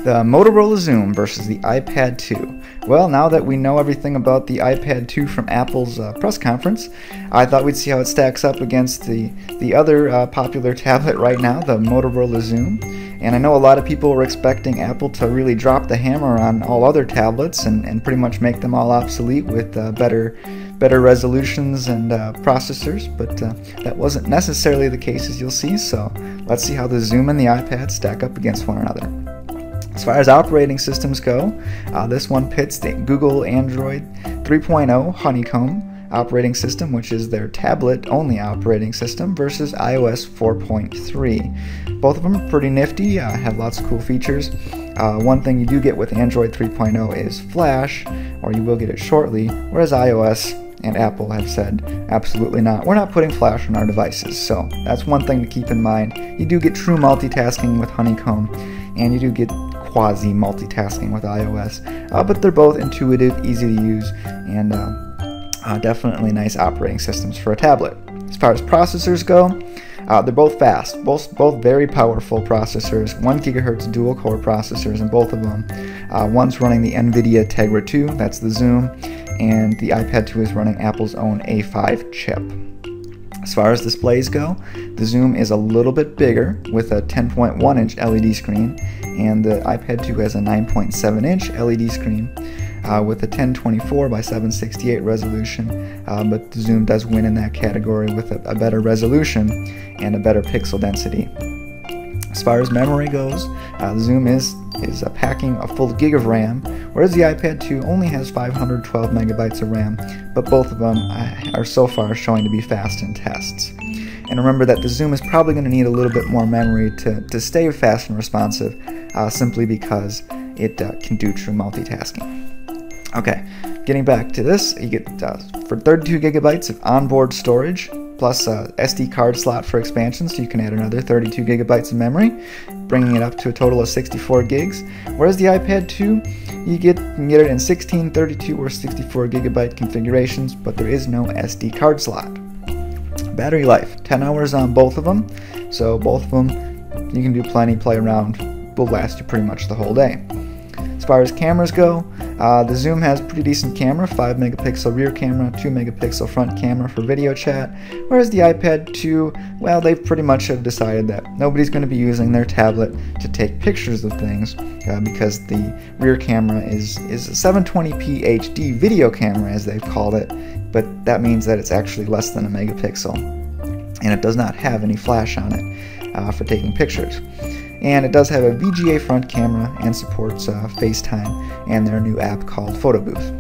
The Motorola Xoom versus the iPad 2. Well, now that we know everything about the iPad 2 from Apple's press conference, I thought we'd see how it stacks up against the other popular tablet right now, the Motorola Xoom. And I know a lot of people were expecting Apple to really drop the hammer on all other tablets and pretty much make them all obsolete with better resolutions and processors, but that wasn't necessarily the case, as you'll see. So let's see how the Xoom and the iPad stack up against one another. As far as operating systems go, this one pits the Google Android 3.0 Honeycomb operating system, which is their tablet-only operating system, versus iOS 4.3. Both of them are pretty nifty, have lots of cool features. One thing you do get with Android 3.0 is Flash, or you will get it shortly, whereas iOS and Apple have said, absolutely not. We're not putting Flash on our devices, so that's one thing to keep in mind. You do get true multitasking with Honeycomb, and you do get quasi-multitasking with iOS, but they're both intuitive, easy to use, and definitely nice operating systems for a tablet. As far as processors go, they're both fast, both very powerful processors, 1 GHz dual-core processors in both of them. One's running the NVIDIA Tegra 2, that's the Xoom, and the iPad 2 is running Apple's own A5 chip. As far as displays go, the Xoom is a little bit bigger with a 10.1-inch LED screen, and the iPad 2 has a 9.7-inch LED screen with a 1024 by 768 resolution, but the Xoom does win in that category with a better resolution and a better pixel density. As far as memory goes, the Xoom is packing a full gig of RAM, whereas the iPad 2 only has 512 megabytes of RAM, but both of them are so far showing to be fast in tests. And remember that the Xoom is probably going to need a little bit more memory to stay fast and responsive, simply because it can do true multitasking. Okay, getting back to this, you get for 32 gigabytes of onboard storage, plus a SD card slot for expansion, so you can add another 32 gigabytes of memory, bringing it up to a total of 64 gigs. Whereas the iPad 2, you can get it in 16, 32, or 64 gigabyte configurations, but there is no SD card slot. Battery life, 10 hours on both of them, so both of them you can do plenty, play around, will last you pretty much the whole day. As far as cameras go, the Xoom has a pretty decent camera, 5 megapixel rear camera, 2 megapixel front camera for video chat, whereas the iPad 2, well, they pretty much have decided that nobody's going to be using their tablet to take pictures of things, because the rear camera is a 720p HD video camera, as they've called it, but that means that it's actually less than a megapixel, and it does not have any flash on it for taking pictures. And it does have a VGA front camera and supports FaceTime and their new app called Photo Booth.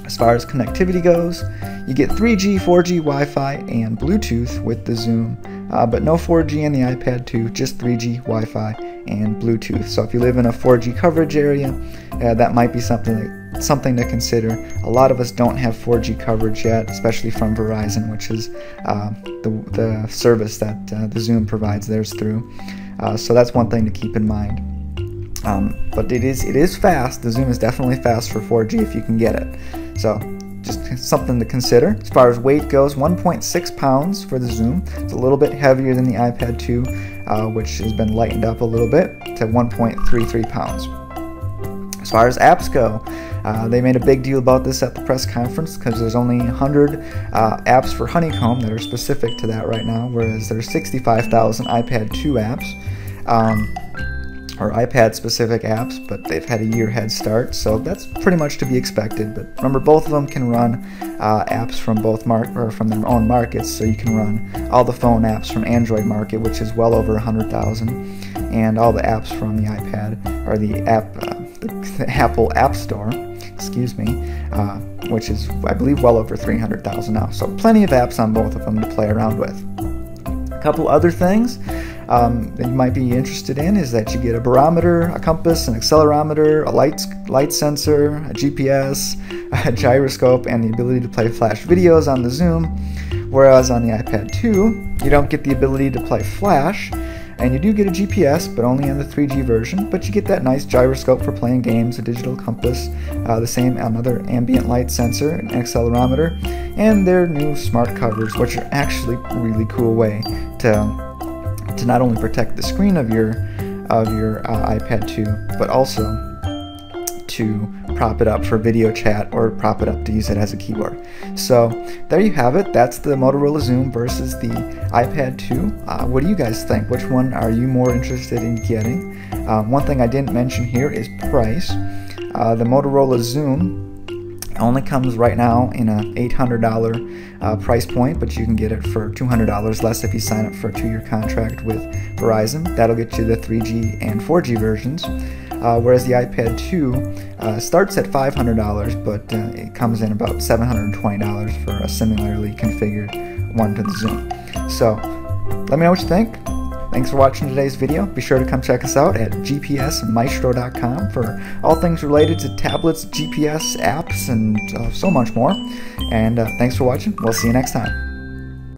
As far as connectivity goes, you get 3G, 4G, Wi-Fi, and Bluetooth with the Xoom, but no 4G in the iPad 2, just 3G, Wi-Fi, and Bluetooth. So if you live in a 4G coverage area, that might be something to consider. A lot of us don't have 4G coverage yet, especially from Verizon, which is the service that the Xoom provides theirs through. So that's one thing to keep in mind. But it is fast. The Xoom is definitely fast for 4G if you can get it. So just something to consider. As far as weight goes, 1.6 pounds for the Xoom. It's a little bit heavier than the iPad 2, which has been lightened up a little bit to 1.33 pounds. As far as apps go, they made a big deal about this at the press conference because there's only 100 apps for Honeycomb that are specific to that right now, whereas there's 65,000 iPad 2 apps, or iPad-specific apps, but they've had a year head start, so that's pretty much to be expected. But remember, both of them can run apps from from their own markets, so you can run all the phone apps from Android market, which is well over 100,000, and all the apps from the iPad, or the Apple App Store, which is, I believe, well over 300,000 now. So plenty of apps on both of them to play around with. A couple other things that you might be interested in is that you get a barometer, a compass, an accelerometer, a light sensor, a GPS, a gyroscope, and the ability to play flash videos on the Xoom, whereas on the iPad 2, you don't get the ability to play flash, and you do get a GPS, but only in the 3G version, but you get that nice gyroscope for playing games, a digital compass, the same another ambient light sensor, an accelerometer, and their new smart covers, which are actually a really cool way to not only protect the screen of your of your iPad 2, but also to prop it up for video chat or prop it up to use it as a keyboard. So there you have it. That's the Motorola Xoom versus the iPad 2. What do you guys think? Which one are you more interested in getting? One thing I didn't mention here is price. The Motorola Xoom only comes right now in a $800 price point, but you can get it for $200 less if you sign up for a 2-year contract with Verizon. That'll get you the 3G and 4G versions. Whereas the iPad 2 starts at $500, but it comes in about $720 for a similarly configured one to the Xoom. So let me know what you think. Thanks for watching today's video. Be sure to come check us out at gpsmaestro.com for all things related to tablets, GPS, apps, and so much more. And thanks for watching. We'll see you next time.